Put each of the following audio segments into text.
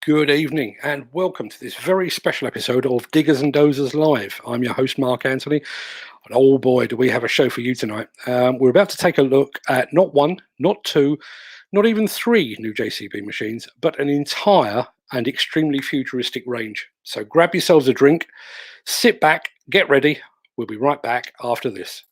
Good evening and welcome to this very special episode of Diggers and Dozers Live. I'm your host, Mark Anthony. And oh boy, do we have a show for you tonight. We're about to take a look at not one, not two, not even three new JCB machines, but an entire and extremely futuristic range. So grab yourselves a drink, sit back, get ready. We'll be right back after this.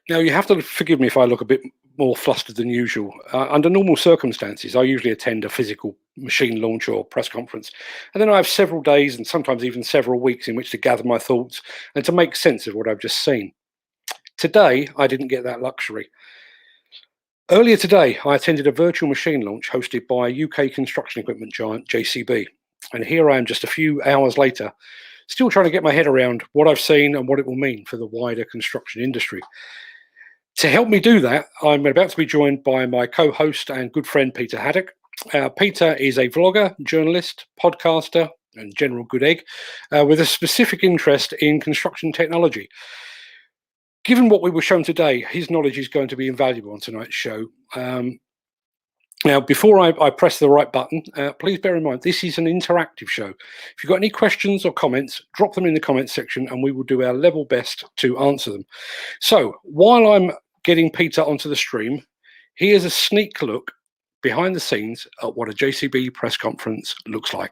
Now, you have to forgive me if I look a bit more flustered than usual. Under normal circumstances, I usually attend a physical machine launch or press conference, and then I have several days and sometimes even several weeks in which to gather my thoughts and to make sense of what I've just seen. Today, I didn't get that luxury. Earlier today, I attended a virtual machine launch hosted by UK construction equipment giant JCB, and here I am just a few hours later, still trying to get my head around what I've seen and what it will mean for the wider construction industry. To help me do that, I'm about to be joined by my co-host and good friend, Peter Haddock. Peter is a vlogger, journalist, podcaster, and general good egg with a specific interest in construction technology. Given what we were shown today, his knowledge is going to be invaluable on tonight's show. Now, before I press the right button, please bear in mind, this is an interactive show. If you've got any questions or comments, drop them in the comments section and we will do our level best to answer them. So while I'm getting Peter onto the stream, here's a sneak look behind the scenes at what a JCB press conference looks like.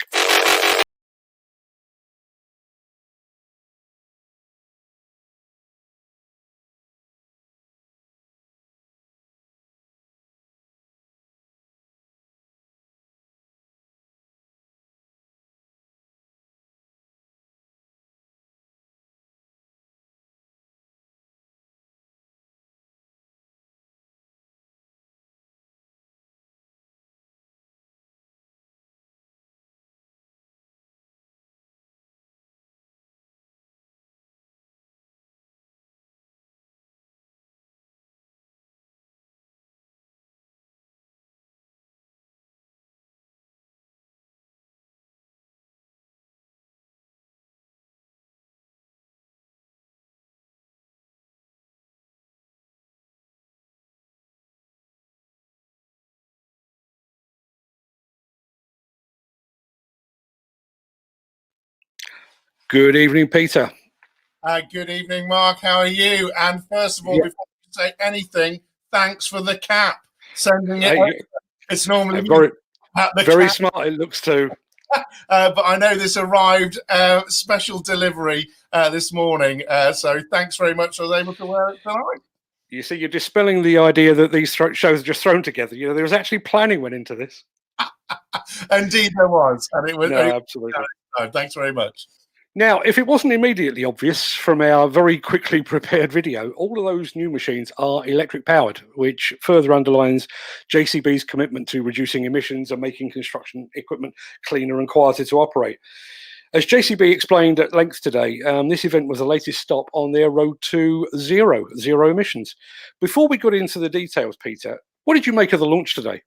Good evening, Peter. Good evening, Mark. How are you? And first of all, before you say anything, thanks for the cap. Sending it. It's normally very smart. It looks too. But I know this arrived special delivery this morning. So thanks very much. I was able to wear it tonight. You see, you're dispelling the idea that these shows are just thrown together. You know, there was actually planning went into this. Indeed, there was, and it was. No, absolutely. Thanks very much. Now, if it wasn't immediately obvious from our very quickly prepared video, all of those new machines are electric powered, which further underlines JCB's commitment to reducing emissions and making construction equipment cleaner and quieter to operate. As JCB explained at length today, this event was the latest stop on their road to zero emissions. Before we got into the details, Peter, what did you make of the launch today?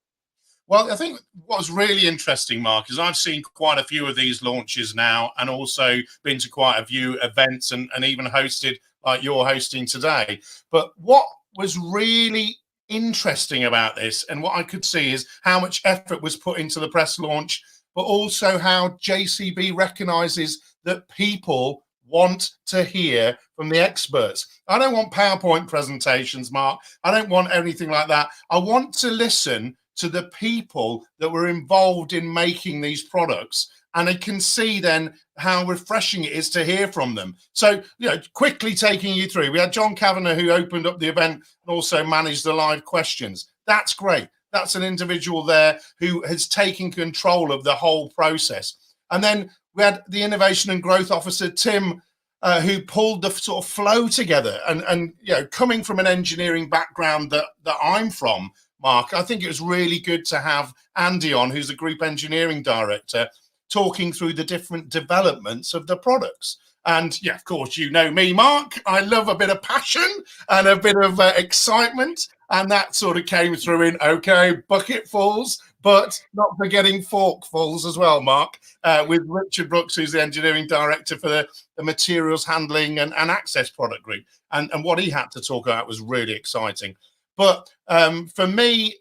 Well, I think what was really interesting, Mark, is I've seen quite a few of these launches now and also been to quite a few events and even hosted like you're hosting today. But what was really interesting about this and what I could see is how much effort was put into the press launch, but also how JCB recognizes that people want to hear from the experts. I don't want PowerPoint presentations, Mark. I don't want anything like that. I want to listen to the people that were involved in making these products. And I can see then how refreshing it is to hear from them. So, you know, quickly taking you through, we had John Kavanagh who opened up the event and also managed the live questions. That's great. That's an individual there who has taken control of the whole process. And then we had the Innovation and Growth Officer, Tim, who pulled the sort of flow together. And you know, coming from an engineering background that I'm from, Mark, I think it was really good to have Andy on, who's the Group Engineering Director, talking through the different developments of the products. And yeah, of course, you know me, Mark. I love a bit of passion and a bit of excitement. And that sort of came through in, okay, bucketfuls, but not forgetting forkfuls as well, Mark, with Richard Brooks, who's the engineering director for the materials handling and access product group. And what he had to talk about was really exciting. But for me,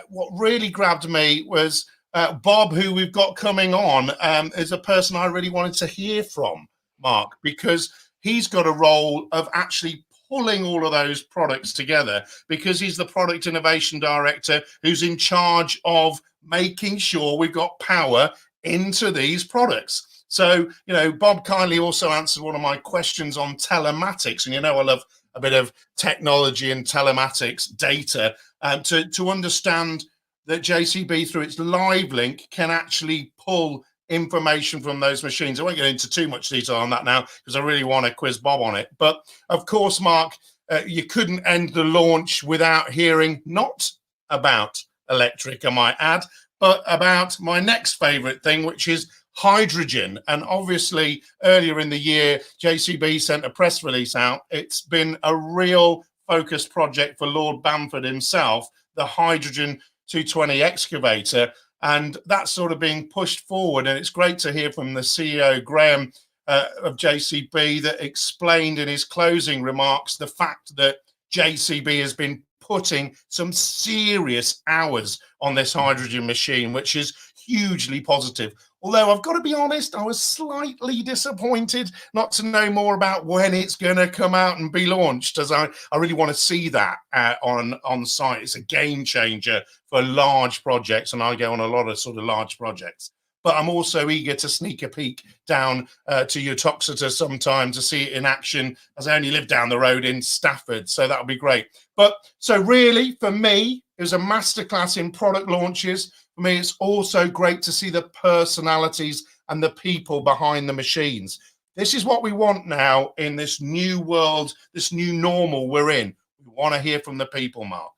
what really grabbed me was Bob, who we've got coming on, is a person I really wanted to hear from, Mark, because he's got a role of actually pulling all of those products together, because he's the product innovation director who's in charge of making sure we've got power into these products. So, you know, Bob kindly also answered one of my questions on telematics. And, you know, I love a bit of technology and telematics data to understand that JCB, through its live link, can actually pull information from those machines. I won't get into too much detail on that now because I really want to quiz Bob on it. But of course, Mark, you couldn't end the launch without hearing not about electric, I might add, but about my next favorite thing, which is hydrogen. And obviously, earlier in the year, JCB sent a press release out. It's been a real focus project for Lord Bamford himself, the hydrogen 220 excavator. And that's sort of being pushed forward. And it's great to hear from the CEO, Graham, of JCB, that explained in his closing remarks the fact that JCB has been putting some serious hours on this hydrogen machine, which is hugely positive. Although I've got to be honest, I was slightly disappointed not to know more about when it's going to come out and be launched, as I really want to see that on site. It's a game changer for large projects, and I go on a lot of sort of large projects. But I'm also eager to sneak a peek down to Uttoxeter sometime to see it in action, as I only live down the road in Stafford. So that'll be great. But so really, for me, it was a masterclass in product launches. For me, it's also great to see the personalities and the people behind the machines. This is what we want now in this new world, this new normal we're in. We want to hear from the people, Mark.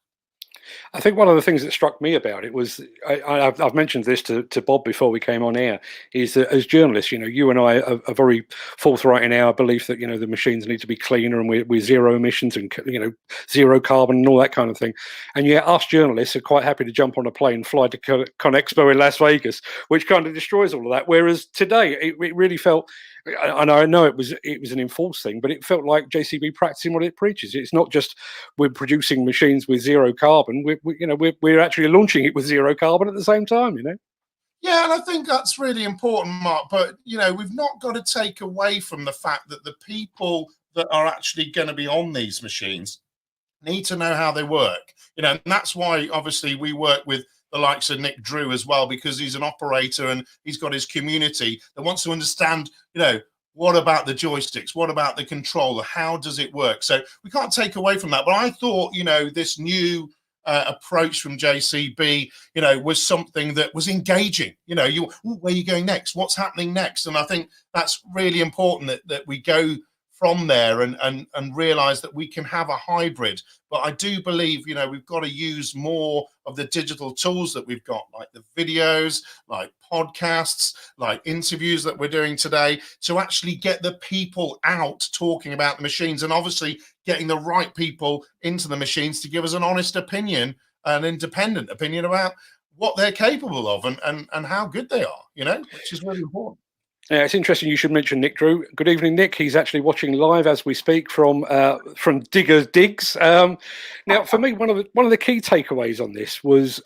I think one of the things that struck me about it was, I've mentioned this to Bob before we came on air, is that as journalists, you know, you and I are very forthright in our belief that, you know, the machines need to be cleaner and we're zero emissions and, you know, zero carbon and all that kind of thing. And yet us journalists are quite happy to jump on a plane, fly to ConExpo in Las Vegas, which kind of destroys all of that. Whereas today, it really felt, and I know it was an enforced thing, but it felt like JCB practicing what it preaches. It's not just we're producing machines with zero carbon. We're actually launching it with zero carbon at the same time. You know. Yeah, and I think that's really important, Mark. But you know, we've not got to take away from the fact that the people that are actually going to be on these machines need to know how they work. You know, and that's why obviously we work with the likes of Nick Drew as well, because he's an operator and he's got his community that wants to understand, you know, what about the joysticks? What about the controller? How does it work? So we can't take away from that. But I thought, you know, this new approach from JCB, you know, was something that was engaging. You know, where are you going next? What's happening next? And I think that's really important that we go from there and realize that we can have a hybrid. But I do believe, you know, we've got to use more of the digital tools that we've got, like the videos, like podcasts, like interviews that we're doing today, to actually get the people out talking about the machines, and obviously getting the right people into the machines to give us an honest opinion, an independent opinion about what they're capable of and how good they are, you know, which is really important. Yeah, it's interesting you should mention Nick Drew. Good evening, Nick. He's actually watching live as we speak from Digger's Digs. Now, for me, one of the key takeaways on this was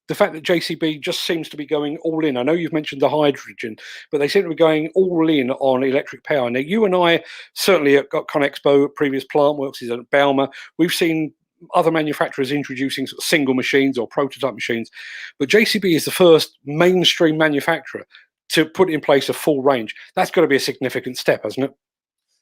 the fact that JCB just seems to be going all in. I know you've mentioned the hydrogen, but they seem to be going all in on electric power. Now, you and I certainly at ConExpo, previous plant works at Balmer, we've seen other manufacturers introducing sort of single machines or prototype machines, but JCB is the first mainstream manufacturer to put in place a full range. That's got to be a significant step, hasn't it?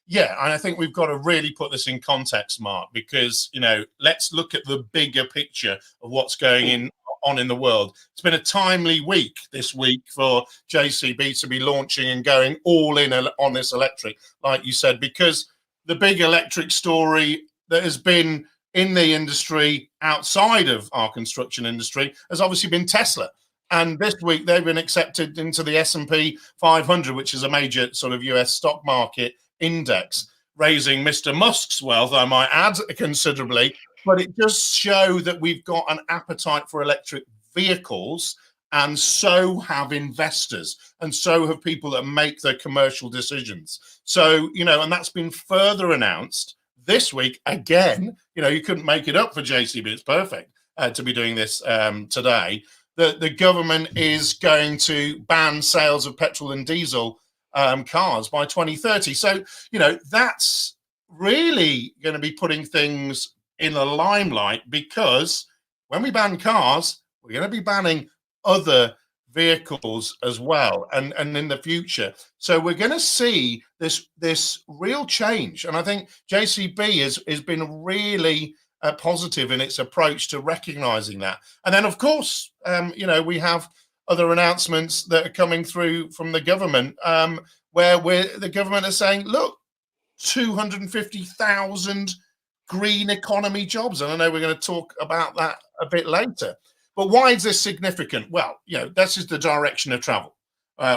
Yeah, and I think we've got to really put this in context, Mark, because, you know, let's look at the bigger picture of what's going on in the world. It's been a timely week this week for JCB to be launching and going all in on this electric, like you said, because the big electric story that has been in the industry outside of our construction industry has obviously been Tesla. And this week they've been accepted into the S&P 500, which is a major sort of US stock market index, raising Mr. Musk's wealth, I might add, considerably. But it does show that we've got an appetite for electric vehicles. and so have investors, and so have people that make the commercial decisions. So, and that's been further announced this week. Again, you couldn't make it up for JCB. It's perfect to be doing this today. The government is going to ban sales of petrol and diesel cars by 2030. So, that's really going to be putting things in the limelight, because when we ban cars, we're going to be banning other vehicles as well, and in the future. So we're going to see this real change, and I think JCB has been really positive in its approach to recognizing that. And then, of course, we have other announcements that are coming through from the government, where the government is saying, look, 250,000 green economy jobs. And I know we're going to talk about that a bit later. But why is this significant? Well, this is the direction of travel.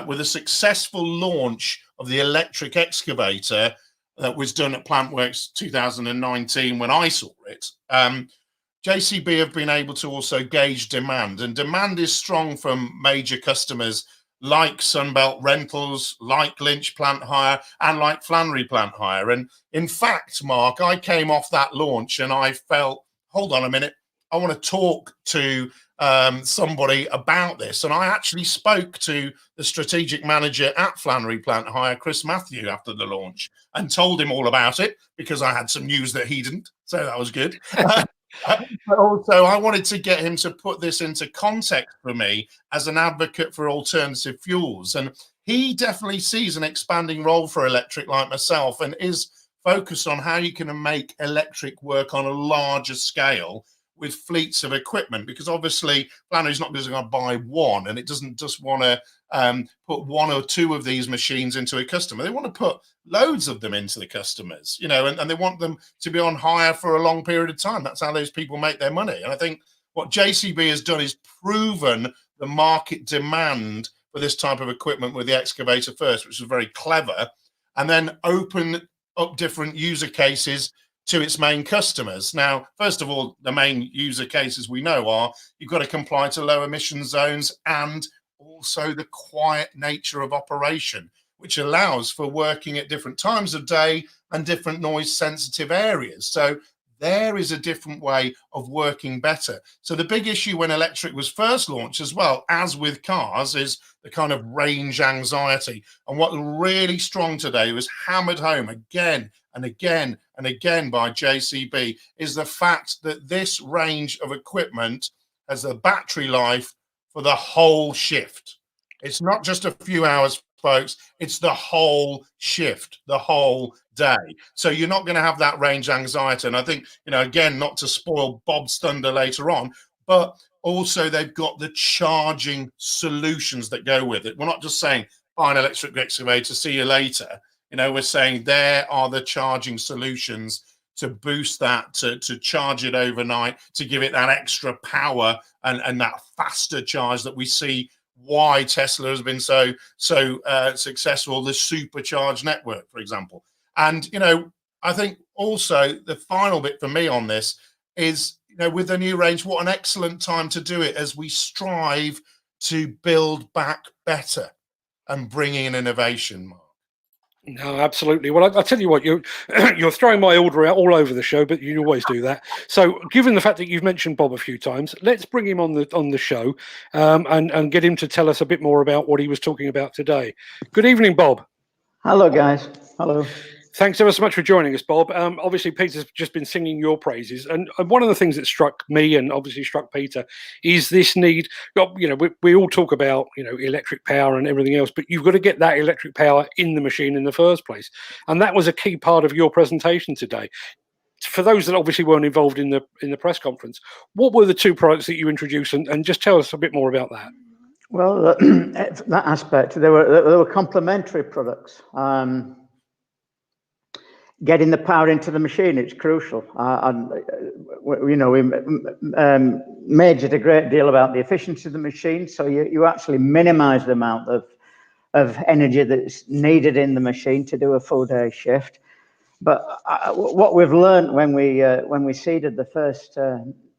With a successful launch of the electric excavator that was done at Plantworks 2019 when I saw it, JCB have been able to also gauge demand. And demand is strong from major customers like Sunbelt Rentals, like Lynch Plant Hire, and like Flannery Plant Hire. And in fact, Mark, I came off that launch and I felt, hold on a minute, I want to talk to somebody about this. And I actually spoke to the strategic manager at Flannery Plant Hire, Chris Matthew, after the launch, and told him all about it, because I had some news that he didn't. So that was good. But also, I wanted to get him to put this into context for me as an advocate for alternative fuels. And he definitely sees an expanding role for electric, like myself, and is focused on how you can make electric work on a larger scale with fleets of equipment, because obviously Flannery's not just going to buy one, and it doesn't just want to put one or two of these machines into a customer. They want to put loads of them into the customers, and they want them to be on hire for a long period of time. That's how those people make their money. And I think what JCB has done is proven the market demand for this type of equipment with the excavator first, which was very clever, and then open up different user cases to its main customers. Now, first of all, the main user cases we know are you've got to comply to low emission zones, and also the quiet nature of operation, which allows for working at different times of day and different noise sensitive areas. So there is a different way of working better. So the big issue when electric was first launched, as well as with cars, is the kind of range anxiety. And what really strong today was hammered home again and again and again by JCB is the fact that this range of equipment has a battery life for the whole shift. It's not just a few hours, folks. It's the whole shift, the whole day. So you're not going to have that range anxiety. And I think, again, not to spoil Bob's thunder later on, but also they've got the charging solutions that go with it. We're not just saying, buy an electric excavator, see you later. We're saying there are the charging solutions to boost that, to charge it overnight, to give it that extra power and that faster charge that we see why Tesla has been so successful, the supercharged network, for example. And, I think also the final bit for me on this is, with the new range, what an excellent time to do it as we strive to build back better and bring in innovation, Mark. No, absolutely. Well, I tell you what, you're throwing my order out all over the show, but you always do that. So, given the fact that you've mentioned Bob a few times, let's bring him on the show and get him to tell us a bit more about what he was talking about today. Good evening, Bob. Hello, guys. Hello. Thanks ever so much for joining us, Bob. Obviously, Peter's just been singing your praises, and one of the things that struck me and obviously struck Peter is this need. We all talk about electric power and everything else, but you've got to get that electric power in the machine in the first place, and that was a key part of your presentation today. For those that obviously weren't involved in the press conference, what were the two products that you introduced, and just tell us a bit more about that. Well, that aspect, there were complementary products. Getting the power into the machine, it's crucial. We majored a great deal about the efficiency of the machine, so you actually minimize the amount of energy that's needed in the machine to do a full day shift. But what we've learned when we seeded the first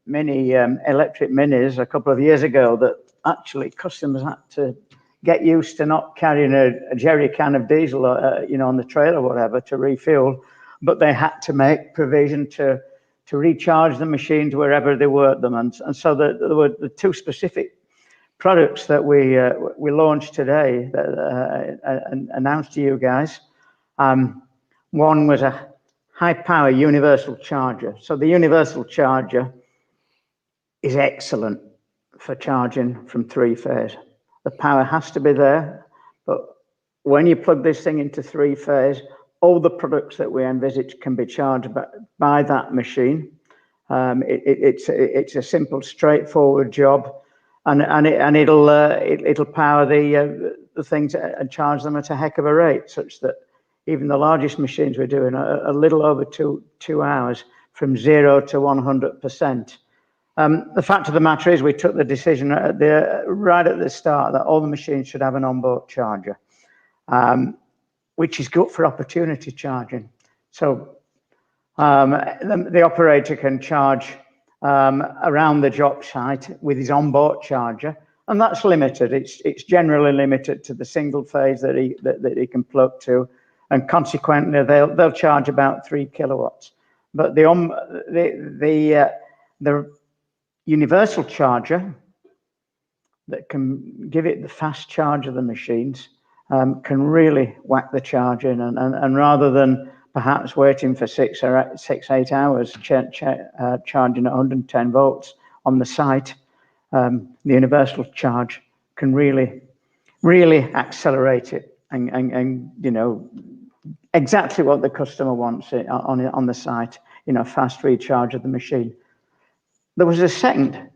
mini electric minis a couple of years ago that actually customers had to get used to not carrying a jerry can of diesel, on the trail or whatever to refuel, but they had to make provision to recharge the machines wherever they worked them. And so there were the two specific products that we launched today and announced to you guys. One was a high power universal charger. So the universal charger is excellent for charging from 3-phase. The power has to be there, but when you plug this thing into 3-phase, all the products that we envisage can be charged by that machine. It's a simple, straightforward job, and it'll power the things and charge them at a heck of a rate, such that even the largest machines we're doing a little over two hours from 0 to 100%. The fact of the matter is, we took the decision right at the start that all the machines should have an onboard charger, which is good for opportunity charging. So the operator can charge around the job site with his onboard charger, and that's limited. It's generally limited to the single phase that he can plug to, and consequently they'll charge about 3 kilowatts. But the universal charger that can give it the fast charge of the machines can really whack the charge in, and rather than perhaps waiting for 6-8 hours charging at 110 volts on the site, the universal charge can really accelerate it and exactly what the customer wants on the site, fast recharge of the machine. There was a second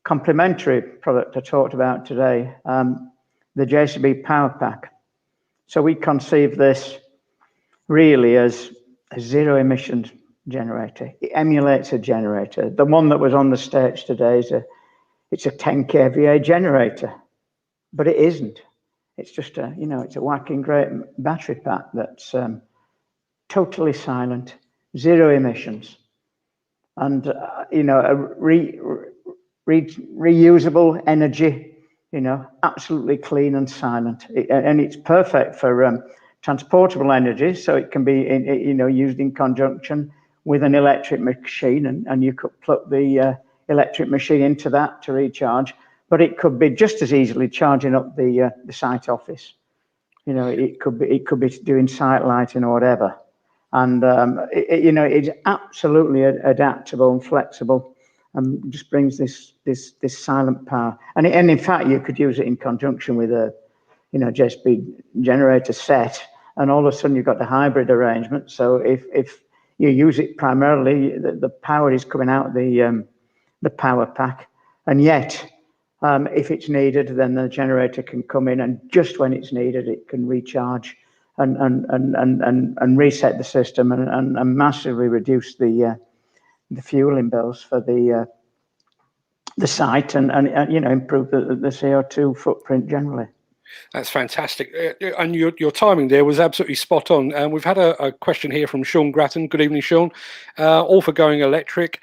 complementary product I talked about today, the Jcb Power Pack. So we conceived this really as a zero emissions generator. It emulates a generator. The one that was on the stage today it's a 10 kVA generator, but it isn't. It's just it's a whacking great battery pack that's totally silent, zero emissions, and reusable energy, absolutely clean and silent. And it's perfect for transportable energy, so it can be used in conjunction with an electric machine, and you could plug the electric machine into that to recharge. But it could be just as easily charging up the site office. It could be doing site lighting or whatever. And it's absolutely adaptable and flexible, and just brings this silent power. And in fact, you could use it in conjunction with a Jcb generator set, and all of a sudden you've got the hybrid arrangement. So if you use it primarily, the power is coming out of the power pack, and yet if it's needed, then the generator can come in, and just when it's needed, it can recharge and reset the system and massively reduce the fueling bills for the site and improve the CO2 footprint generally. That's fantastic. And your timing there was absolutely spot on. And we've had a question here from Sean Grattan. Good evening, Sean. All for going electric.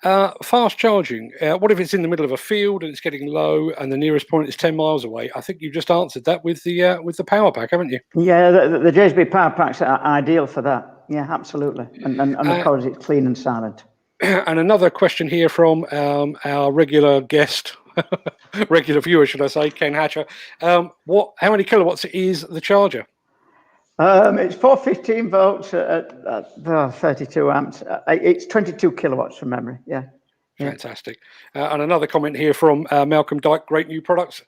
Fast charging. What if it's in the middle of a field and it's getting low and the nearest point is 10 miles away? I think you've just answered that with the power pack, haven't you? Yeah, the Jcb Power Packs are ideal for that. Yeah, absolutely. And of course, it's clean and silent. And another question here from our regular guest, regular viewer, should I say, Ken Hatcher. How many kilowatts is the charger? It's 415 volts at 32 amps. It's 22 kilowatts from memory. Yeah. Fantastic. And another comment here from Malcolm Dyke. Great new products.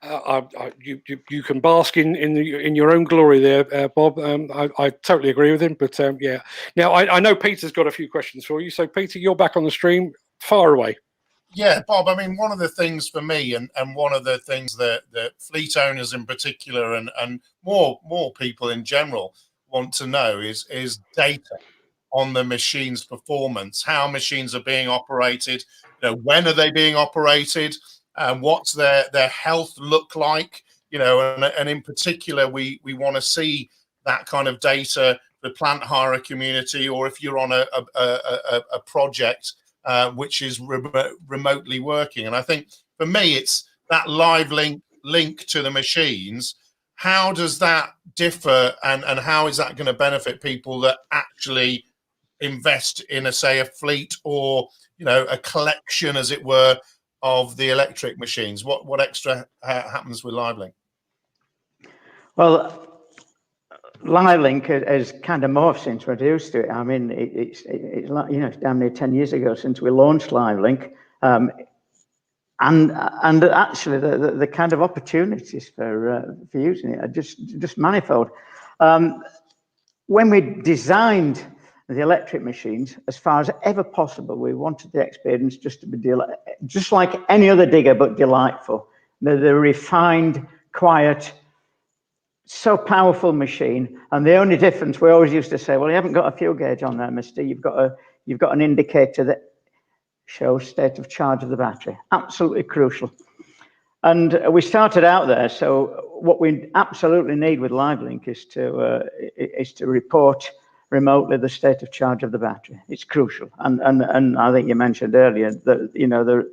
You can bask in your own glory there, Bob. I totally agree with him. But yeah. Now I know Peter's got a few questions for you. So Peter, you're back on the stream. Far away. Yeah, Bob, I mean, one of the things for me and one of the things that fleet owners in particular and more people in general want to know is data on the machine's performance, how machines are being operated, when are they being operated, what's their health look like, and in particular, we want to see that kind of data, the plant hire community, or if you're on a project, which is remotely working. And I think for me, it's that live link to the machines. How does that differ, and how is that going to benefit people that actually invest in say a fleet, or a collection, as it were, of the electric machines? What extra happens with LiveLink? Well, LiveLink has kind of morphed since we're introduced to it. I mean, it's like, it's damn near 10 years ago since we launched LiveLink. And actually the kind of opportunities for using it are just manifold. When we designed the electric machines, as far as ever possible, we wanted the experience just to be just like any other digger, but delightful. The refined, quiet, so powerful machine. And the only difference, we always used to say, well, you haven't got a fuel gauge on there, mister. You've got an indicator that shows state of charge of the battery. Absolutely crucial. And we started out there. So what we absolutely need with LiveLink is to report remotely the state of charge of the battery. It's crucial. And I think you mentioned earlier that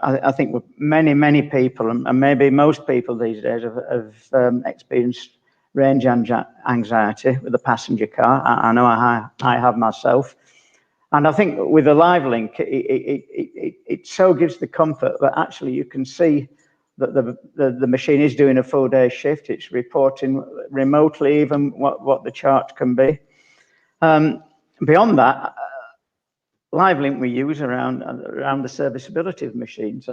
I think many people, and maybe most people these days, have experienced range anxiety with a passenger car. I know I have myself. And I think with the LiveLink, it so gives the comfort that actually you can see that the machine is doing a full day shift. It's reporting remotely even what the charge can be. Beyond that, LiveLink we use around the serviceability of machines.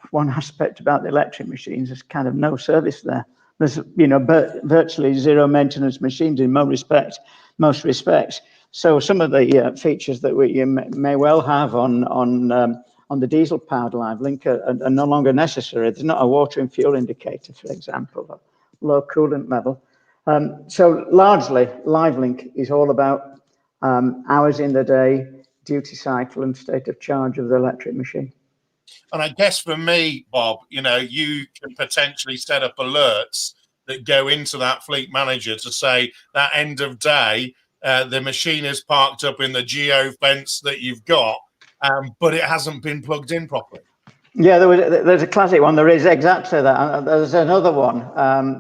One aspect about the electric machines is kind of no service there. There's virtually zero maintenance machines in most respects. So some of the features that we may well have on the diesel-powered LiveLink are no longer necessary. There's not a water and fuel indicator, for example, low coolant level. So largely, LiveLink is all about hours in the day, duty cycle, and state of charge of the electric machine. And I guess for me, Bob, you can potentially set up alerts that go into that fleet manager to say that end of day, the machine is parked up in the geo fence that you've got, but it hasn't been plugged in properly. Yeah, there's a classic one. There is exactly that. There's another one,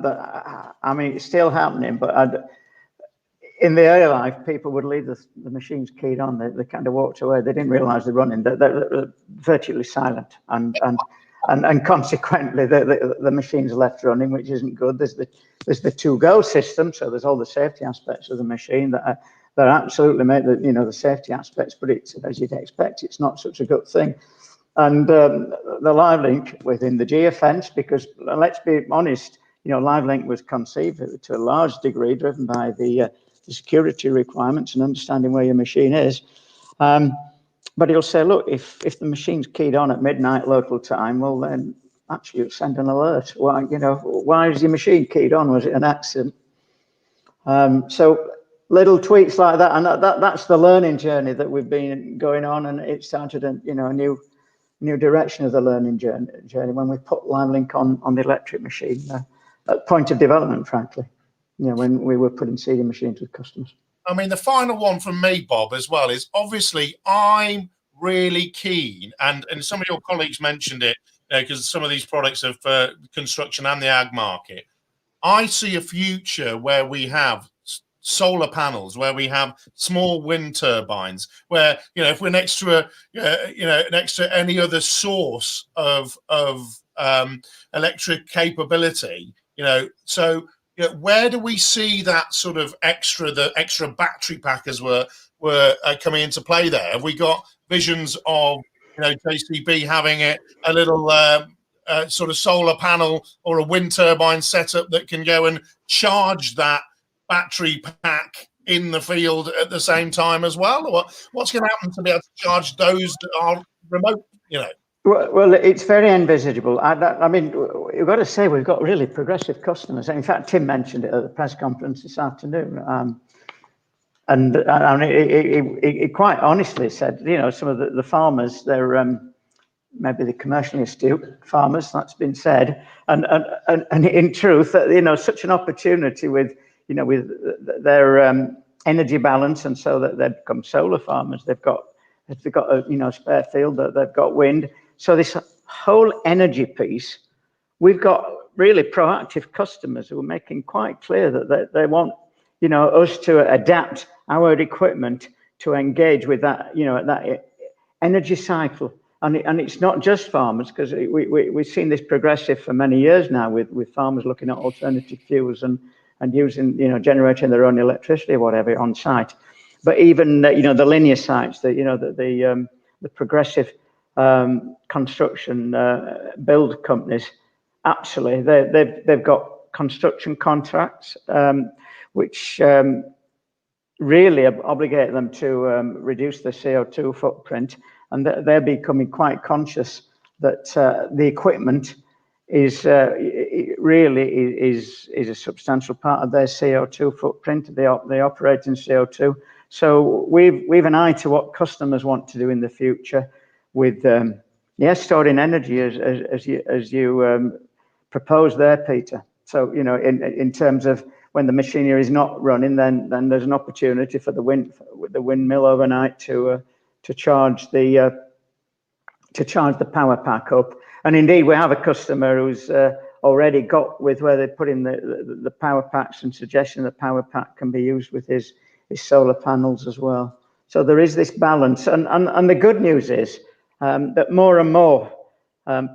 but I mean, it's still happening, but in the early life, people would leave the machines keyed on. They kind of walked away. They didn't realize they're running. They're virtually silent, and consequently, the machine's left running, which isn't good. There's the to-go system, so there's all the safety aspects of the machine that absolutely make the safety aspects. But it's, as you'd expect, it's not such a good thing. And the LiveLink within the geofence, because let's be honest, LiveLink was conceived to a large degree driven by the security requirements and understanding where your machine is. But he'll say, look, if the machine's keyed on at midnight local time, well, then actually you'll send an alert. Why is your machine keyed on? Was it an accident? So little tweaks like that, and that's the learning journey that we've been going on, and it started a new direction of the learning journey when we put LiveLink on the electric machine at point of development, frankly. When we were putting seeding machines with customers. I mean, the final one from me, Bob, as well, is obviously I'm really keen, and some of your colleagues mentioned it, because some of these products are for construction and the ag market. I see a future where we have solar panels, where we have small wind turbines, where if we're next to any other source of electric capability, so. Where do we see that sort of the extra battery pack as were coming into play there? Have we got visions of JCB having a little sort of solar panel or a wind turbine setup that can go and charge that battery pack in the field at the same time as well? Or what's going to happen to be able to charge those that are remote? Well, it's very envisageable. I mean, you've got to say we've got really progressive customers. In fact, Tim mentioned it at the press conference this afternoon. And he quite honestly said, some of the farmers, they're maybe the commercially astute farmers, that's been said. And in truth, such an opportunity with their energy balance, and so that they've become solar farmers. They've got if they've got a spare field, that they've got wind. So this whole energy piece, we've got really proactive customers who are making quite clear that they want us to adapt our equipment to engage with that that energy cycle. And it's not just farmers, because we've seen this progressive for many years now with farmers looking at alternative fuels and using generating their own electricity or whatever on site. But even the linear sites, the progressive construction build companies, actually they've got construction contracts which really obligate them to reduce their CO2 footprint, and they're becoming quite conscious that the equipment is really is a substantial part of their CO2 footprint, the operating CO2. So we've an eye to what customers want to do in the future with storing energy as you propose there, Peter. So in terms of when the machinery is not running, then there's an opportunity for the windmill overnight to charge the power pack up. And indeed, we have a customer who's already got with where they put in the power packs and suggesting the power pack can be used with his solar panels as well. So there is this balance, and the good news is that more and more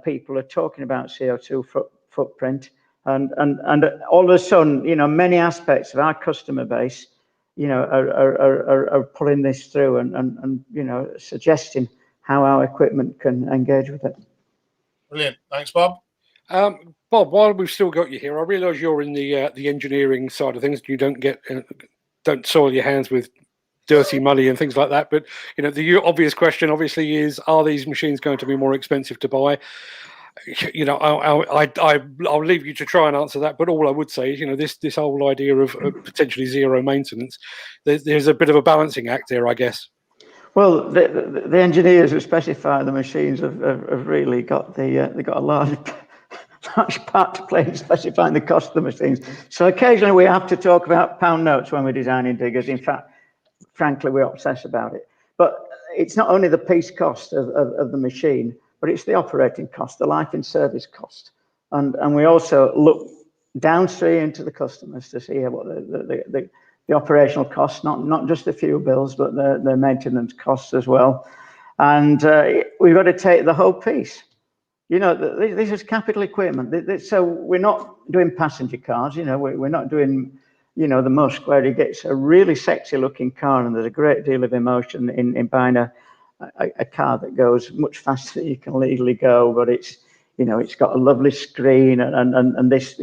people are talking about CO2 footprint. And all of a sudden, many aspects of our customer base, are pulling this through and suggesting how our equipment can engage with it. Brilliant. Thanks, Bob. Bob, while we've still got you here, I realise you're in the engineering side of things. You don't soil your hands with dirty money and things like that. But the obvious question, obviously, is: are these machines going to be more expensive to buy? I'll leave you to try and answer that, but all I would say is, this whole idea of potentially zero maintenance, there's a bit of a balancing act there, I guess. Well, the engineers who specify the machines have really got they've got a large part to play in specifying the cost of the machines. So occasionally we have to talk about pound notes when we're designing diggers. In fact, frankly, we obsess about it. But it's not only the piece cost of the machine, but it's the operating cost, the life in service cost. And we also look downstream into the customers to see what the operational costs, not just the fuel bills, but the maintenance costs as well. And we've got to take the whole piece. This is capital equipment. So we're not doing passenger cars, we're not doing, the Musk, where he gets a really sexy looking car and there's a great deal of emotion in buying a car that goes much faster than you can legally go, but it's got a lovely screen and this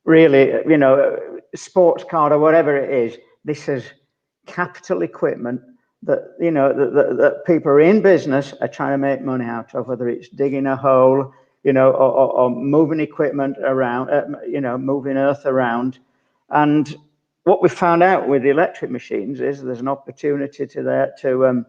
really sports car or whatever it is. This is capital equipment that that people are in business are trying to make money out of, whether it's digging a hole, or moving equipment around, moving earth around. And what we found out with the electric machines is there's an opportunity to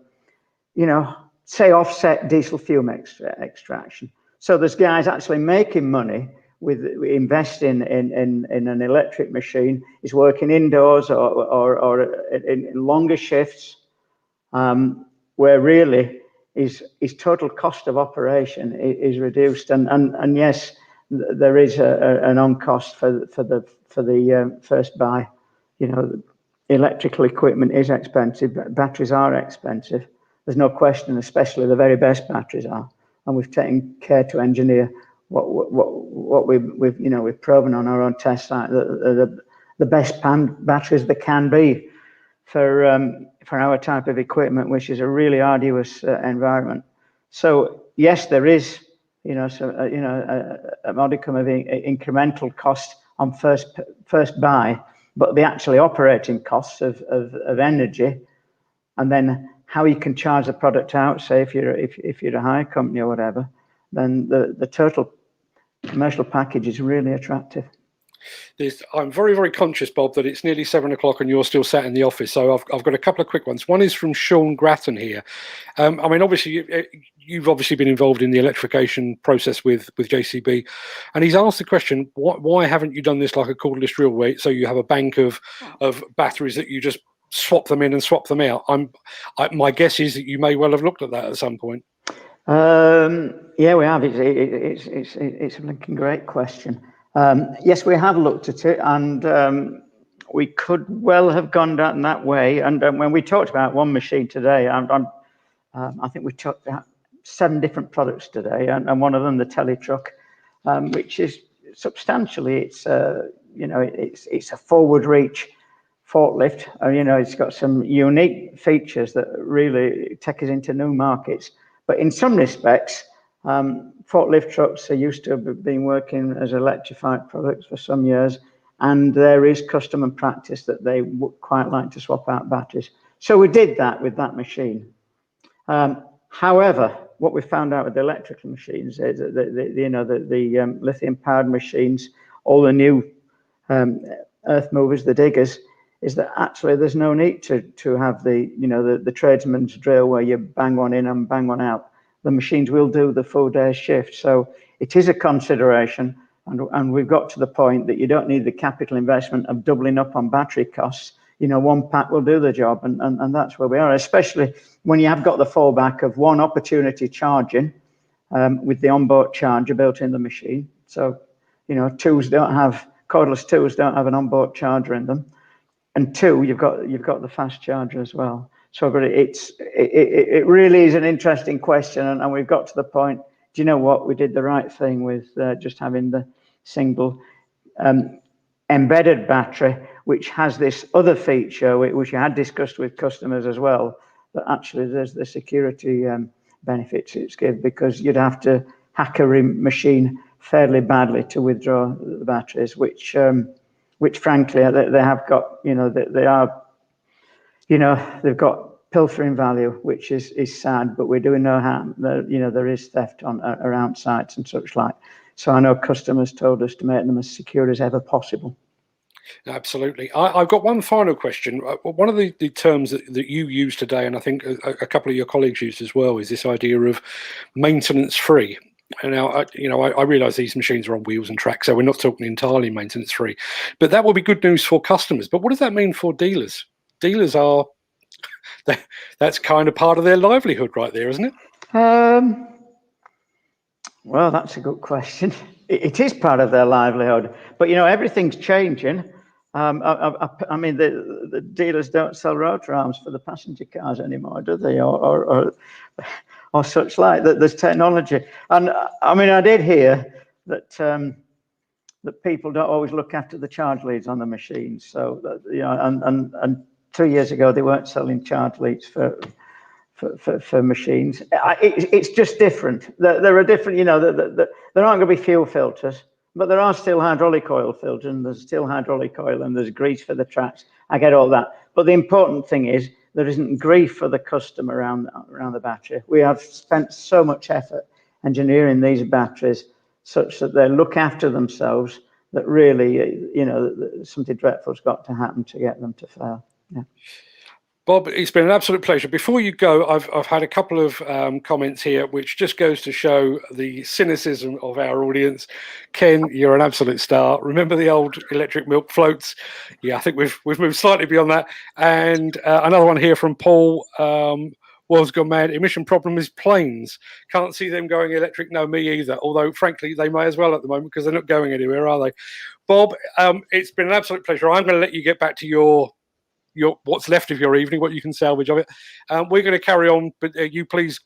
say offset diesel fuel extraction. So there's guys actually making money with investing in an electric machine. Is working indoors or in longer shifts, where really his total cost of operation is reduced. And yes, there is an on cost for the first buy. Electrical equipment is expensive, but batteries are expensive. There's no question, especially the very best batteries are. And we've taken care to engineer what we've proven on our own test site, the best batteries there can be for our type of equipment, which is a really arduous environment. So yes, there is a modicum of incremental cost on first buy, but the actually operating costs of energy, and then how you can charge the product out, say if you're a hire company or whatever, then the total commercial package is really attractive. I'm very, very conscious, Bob, that it's nearly 7 o'clock and you're still sat in the office. So I've got a couple of quick ones. One is from Sean Grattan here. Obviously, you've obviously been involved in the electrification process with JCB, and he's asked the question: why haven't you done this like a cordless drill, so you have a bank of batteries that you just swap them in and swap them out? My guess is that you may well have looked at that at some point. Yeah, we have. It's a blinking great question. Yes, we have looked at it, and we could well have gone down that way. And when we talked about one machine today, I think we talked about 7 different products today, and one of them, the Teletruck, which is substantially, it's a forward reach forklift. It's got some unique features that really take us into new markets. But in some respects, forklift trucks are used to being working as electrified products for some years, and there is custom and practice that they would quite like to swap out batteries. So we did that with that machine. However, what we found out with the electrical machines is that the lithium-powered machines, all the new earth movers, the diggers, is that actually there's no need to have the tradesman's drill where you bang one in and bang one out. The machines will do the full day shift. So it is a consideration, and we've got to the point that you don't need the capital investment of doubling up on battery costs. One pack will do the job, and that's where we are, especially when you have got the fallback of one opportunity charging with the onboard charger built in the machine. So, cordless tools don't have an onboard charger in them. And 2, you've got the fast charger as well. So, but it really is an interesting question, and we've got to the point. Do you know what? We did the right thing with just having the single embedded battery, which has this other feature, which you had discussed with customers as well, that actually there's the security benefits it's give, because you'd have to hack a machine fairly badly to withdraw the batteries, which frankly they have got, they've got pilfering value, which is sad, but we do know how there is theft around sites and such like. So I know customers told us to make them as secure as ever possible. Absolutely. I've got one final question. One of the terms that you used today, and I think a couple of your colleagues used as well, is this idea of maintenance free. And now, I realise these machines are on wheels and tracks, so we're not talking entirely maintenance free. But that will be good news for customers. But what does that mean for dealers? Dealers that's kind of part of their livelihood right there, isn't it? Well, that's a good question. It is part of their livelihood, but everything's changing. I mean, the dealers don't sell rotor arms for the passenger cars anymore, do they? Or such like that. There's technology, and I mean, I did hear that that people don't always look after the charge leads on the machines. So and 2 years ago they weren't selling charge leads for machines. It's just different. There are different, there aren't going to be fuel filters, but there are still hydraulic oil filters, and there's still hydraulic oil, and there's grease for the tracks. I get all that. But the important thing is there isn't grief for the customer around the battery. We have spent so much effort engineering these batteries such that they look after themselves, that really, something dreadful's got to happen to get them to fail. Yeah. Bob, it's been an absolute pleasure. Before you go, I've had a couple of comments here, which just goes to show the cynicism of our audience. Ken, you're an absolute star. Remember the old electric milk floats? Yeah, I think we've moved slightly beyond that. And another one here from Paul. World's gone mad. Emission problem is planes. Can't see them going electric. No, me either. Although, frankly, they may as well at the moment, because they're not going anywhere, are they? Bob, it's been an absolute pleasure. I'm going to let you get back to your what's left of your evening, what you can salvage of it. We're going to carry on, but you please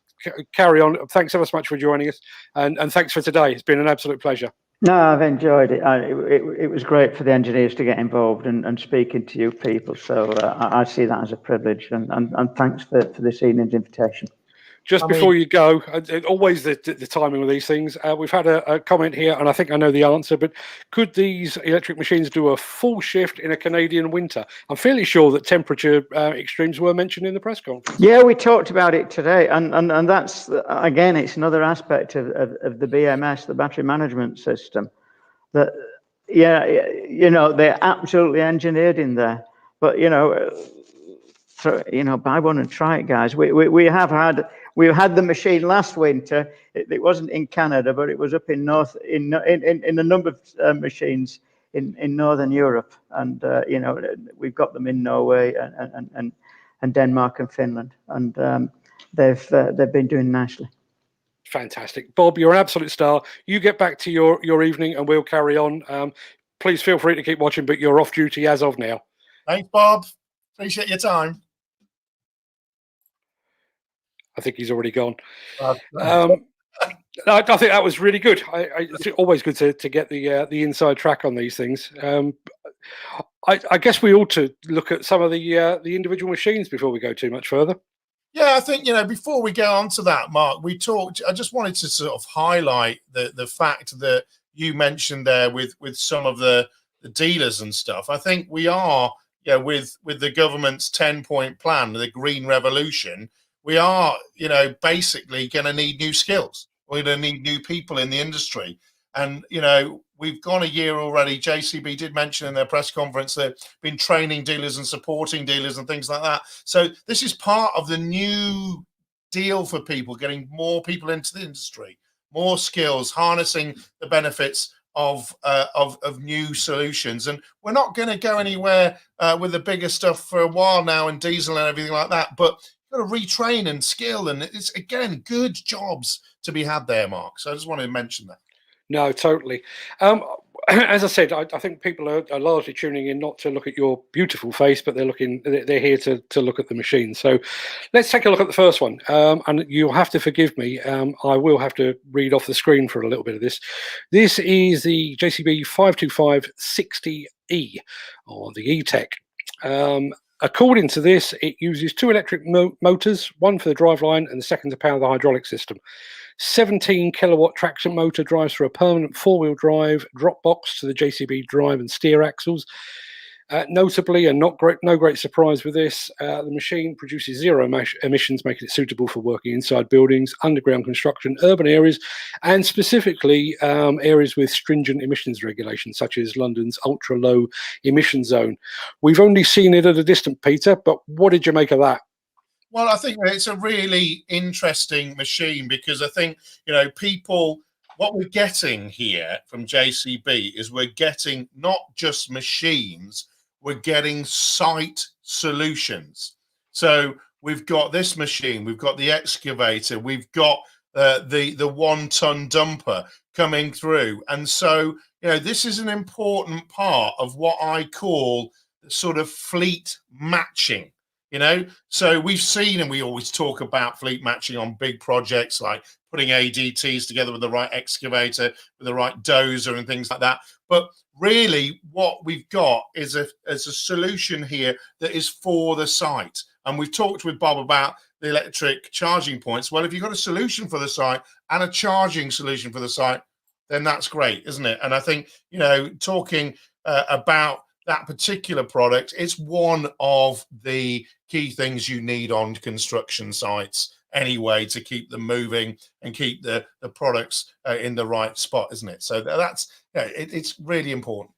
carry on. Thanks ever so much for joining us, and thanks for today. It's been an absolute pleasure. No, I've enjoyed it. It was great for the engineers to get involved and speaking to you people. So I see that as a privilege, and thanks for this evening's invitation. Just before you go, always the timing with these things. We've had a comment here, and I think I know the answer, but could these electric machines do a full shift in a Canadian winter? I'm fairly sure that temperature extremes were mentioned in the press conference. Yeah, we talked about it today, and that's, again, it's another aspect of the BMS, the battery management system, that, they're absolutely engineered in there. But, buy one and try it, guys. We had the machine last winter. It wasn't in Canada, but it was up in north in a number of machines in Northern Europe, and we've got them in Norway and Denmark and Finland, and they've been doing nicely. Fantastic. Bob, you're an absolute star. You get back to your evening and we'll carry on. Please feel free to keep watching, but you're off duty as of now. Thanks, Bob. Appreciate your time. I think he's already gone. I think that was really good. It's always good to get the inside track on these things. I guess we ought to look at some of the individual machines before we go too much further. Yeah, I think, before we go on to that, Mark, I just wanted to sort of highlight the fact that you mentioned there with some of the dealers and stuff. I think we are, with the government's 10-point plan, the Green Revolution, we are, basically going to need new skills. We're going to need new people in the industry. And, we've gone a year already. JCB did mention in their press conference they've been training dealers and supporting dealers and things like that. So this is part of the new deal for people, getting more people into the industry, more skills, harnessing the benefits of new solutions. And we're not going to go anywhere with the bigger stuff for a while now and diesel and everything like that. But you've got to retrain and skill. And it's, again, good jobs to be had there, Mark. So I just wanted to mention that. No, totally. As I said, I think people are largely tuning in not to look at your beautiful face, but they're here to look at the machine. So let's take a look at the first one. And you'll have to forgive me. I will have to read off the screen for a little bit of this. This is the JCB 525-60E, or the E-Tech. According to this, it uses 2 electric motors, one for the driveline and the second to power the hydraulic system. 17 kilowatt traction motor drives through a permanent 4-wheel drive drop box to the JCB drive and steer axles. Notably, and no great surprise with this, the machine produces 0 emissions, making it suitable for working inside buildings, underground construction, urban areas, and specifically areas with stringent emissions regulations, such as London's ultra-low emission zone. We've only seen it at a distance, Peter, but what did you make of that? Well, I think it's a really interesting machine because I think, what we're getting here from JCB is we're getting not just machines, we're getting site solutions. So we've got this machine, we've got the excavator, we've got the 1-ton dumper coming through. And so, this is an important part of what I call sort of fleet matching. So we've seen, and we always talk about fleet matching on big projects like putting ADTs together with the right excavator, with the right dozer and things like that. But really what we've got is a solution here that is for the site. And we've talked with Bob about the electric charging points. Well, if you've got a solution for the site and a charging solution for the site, then that's great, isn't it? And I think, talking about that particular product, it's one of the key things you need on construction sites anyway to keep them moving and keep the products in the right spot, isn't it? So it's really important.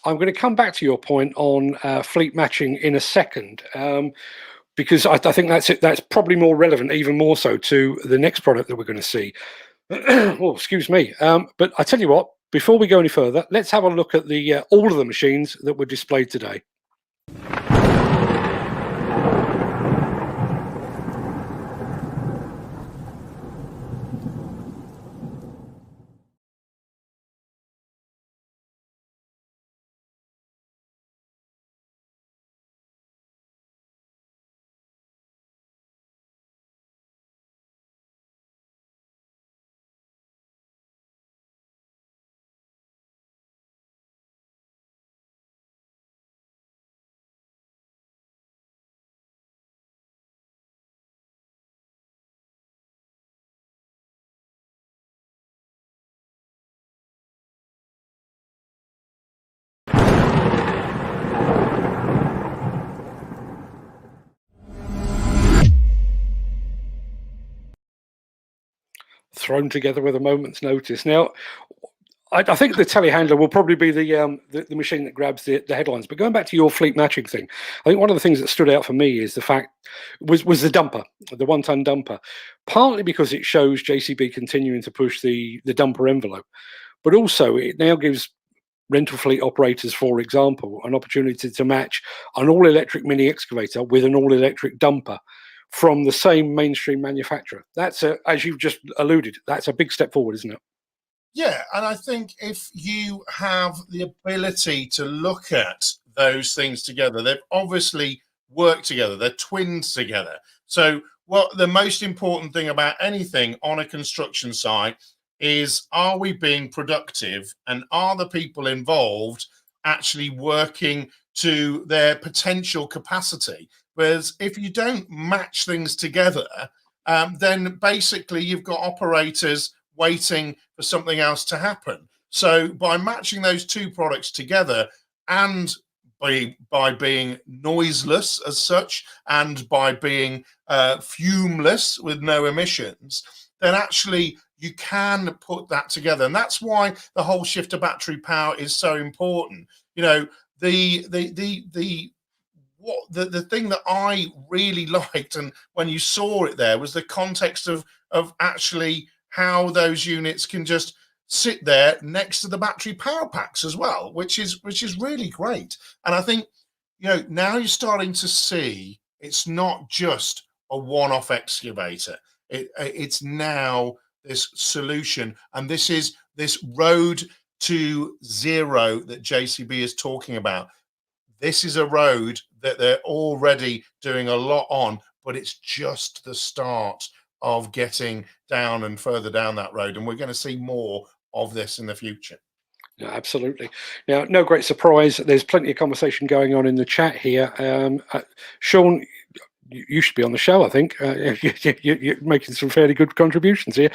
I'm going to come back to your point on fleet matching in a second, because I think that's probably more relevant, even more so, to the next product that we're going to see. Oh, excuse me. But I tell you what, before we go any further, let's have a look at all of the machines that were displayed today. Thrown together with a moment's notice. Now, I think the telehandler will probably be the machine that grabs the headlines. But going back to your fleet matching thing, I think one of the things that stood out for me is the fact was the dumper, the 1-ton dumper, partly because it shows JCB continuing to push the dumper envelope, but also it now gives rental fleet operators, for example, an opportunity to match an all-electric mini excavator with an all-electric dumper from the same mainstream manufacturer. That's as you've just alluded, that's a big step forward, isn't it? Yeah, and I think if you have the ability to look at those things together, they've obviously worked together, they're twins together. So what the most important thing about anything on a construction site is, are we being productive, and are the people involved actually working to their potential capacity? Whereas if you don't match things together, then basically you've got operators waiting for something else to happen. So by matching those two products together, and by being noiseless as such, and by being fumeless with no emissions, then actually you can put that together. And that's why the whole shift to battery power is so important. You know, the thing that I really liked, and when you saw it there, was the context of actually how those units can just sit there next to the battery power packs as well, which is really great. And I think, you know, now you're starting to see it's not just a one-off excavator. It's now this solution, and this is this road to zero that JCB is talking about. This is a road that they're already doing a lot on, but it's just the start of getting down and further down that road. And we're going to see more of this in the future. Yeah, absolutely. Now, no great surprise. There's plenty of conversation going on in the chat here. Sean, you should be on the show, I think. You're making some fairly good contributions here.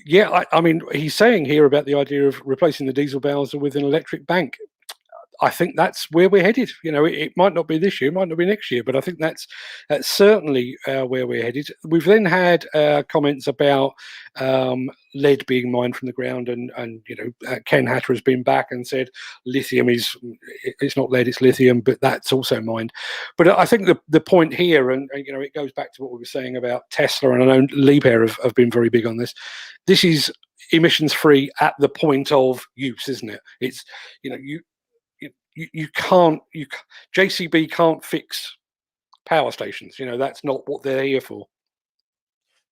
Yeah, I mean, he's saying here about the idea of replacing the diesel Bowser with an electric bank. I think that's where we're headed. You know, it might not be this year, it might not be next year, but I think that's certainly where we're headed. We've then had comments about lead being mined from the ground, and you know, Ken Hatter has been back and said lithium it's not lead, it's lithium, but that's also mined. But I think the point here, and you know, it goes back to what we were saying about Tesla, and I know Liebherr have been very big on this. This is emissions free at the point of use, isn't it? It's, you know, JCB can't fix power stations. You know, that's not what they're here for.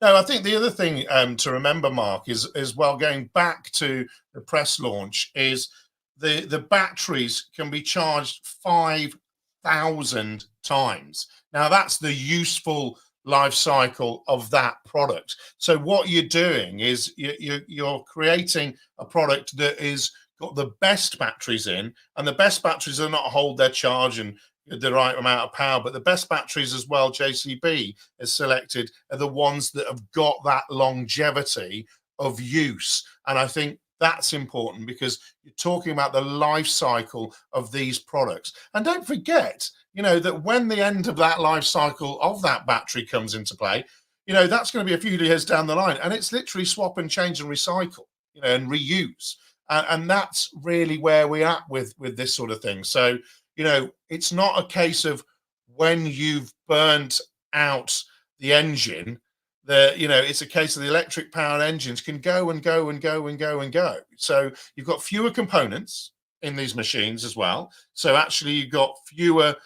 No, I think the other thing to remember, Mark, is well, going back to the press launch, is the batteries can be charged 5,000 times. Now that's the useful life cycle of that product. So what you're doing is you're creating a product that is got the best batteries in, and the best batteries are not hold their charge and the right amount of power, but the best batteries as well JCB has selected are the ones that have got that longevity of use. And I think that's important, because you're talking about the life cycle of these products. And don't forget, you know, that when the end of that life cycle of that battery comes into play, you know, that's going to be a few years down the line, and it's literally swap and change and recycle, you know, and reuse. And that's really where we're at with this sort of thing. So, you know, it's not a case of when you've burnt out the engine, you know, it's a case of the electric powered engines can go and go and go and go and go. So you've got fewer components in these machines as well. So actually you've got fewer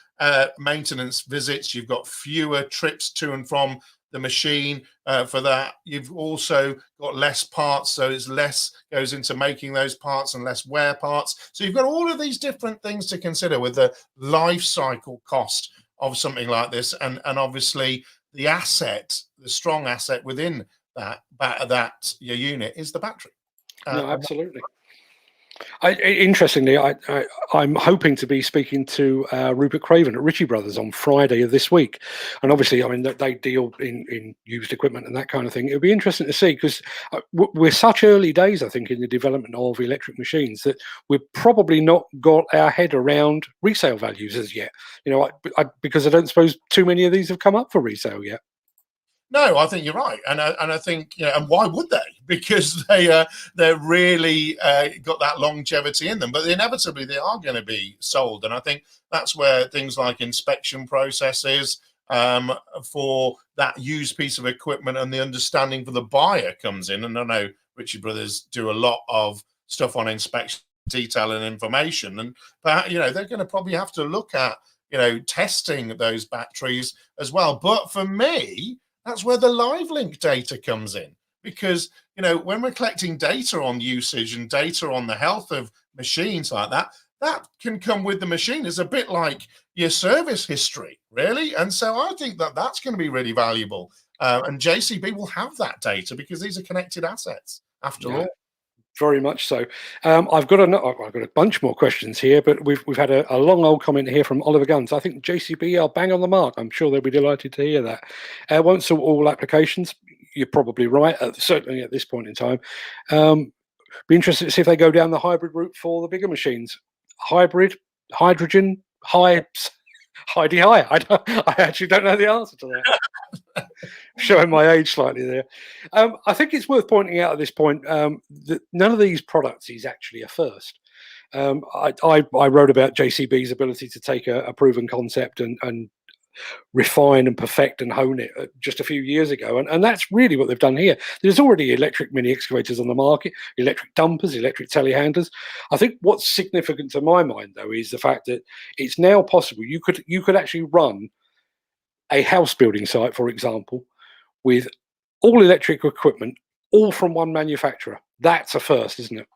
maintenance visits, you've got fewer trips to and from the machine for that. You've also got less parts, so it's less goes into making those parts and less wear parts. So you've got all of these different things to consider with the life cycle cost of something like this, and obviously the asset, the strong asset within that your unit is the battery. No, absolutely. Interestingly, I'm hoping to be speaking to Rupert Craven at Ritchie Brothers on Friday of this week, and obviously, I mean, they deal in used equipment and that kind of thing. It'll be interesting to see, because we're such early days, I think, in the development of electric machines, that we've probably not got our head around resale values as yet. You know, because I don't suppose too many of these have come up for resale yet. No, I think you're right, and I think, you know, and why would they? Because they're really got that longevity in them. But inevitably they are going to be sold, and I think that's where things like inspection processes for that used piece of equipment and the understanding for the buyer comes in. And I know Ritchie Brothers do a lot of stuff on inspection detail and information. And they're going to probably have to look at testing those batteries as well. But for me, that's where the live link data comes in, because when we're collecting data on usage and data on the health of machines like that, that can come with the machine. It's a bit like your service history, really. And so I think that that's going to be really valuable. And JCB will have that data because these are connected assets after all. Very much so. I've got a bunch more questions here, but we've had a long old comment here from Oliver Guns. I think JCB are bang on the mark. I'm sure they'll be delighted to hear that. Won't suit all applications. You're probably right, certainly at this point in time. Be interested to see if they go down the hybrid route for the bigger machines. Hybrid, hydrogen, high. I actually don't know the answer to that. Showing my age slightly there. I think it's worth pointing out at this point that none of these products is actually a first. I wrote about JCB's ability to take a proven concept and refine and perfect and hone it just a few years ago, and that's really what they've done here. There's already electric mini excavators on the market, electric dumpers, electric telehandlers. I think what's significant to my mind, though, is the fact that it's now possible you could actually run a house building site, for example, with all electric equipment, all from one manufacturer. That's a first, isn't it?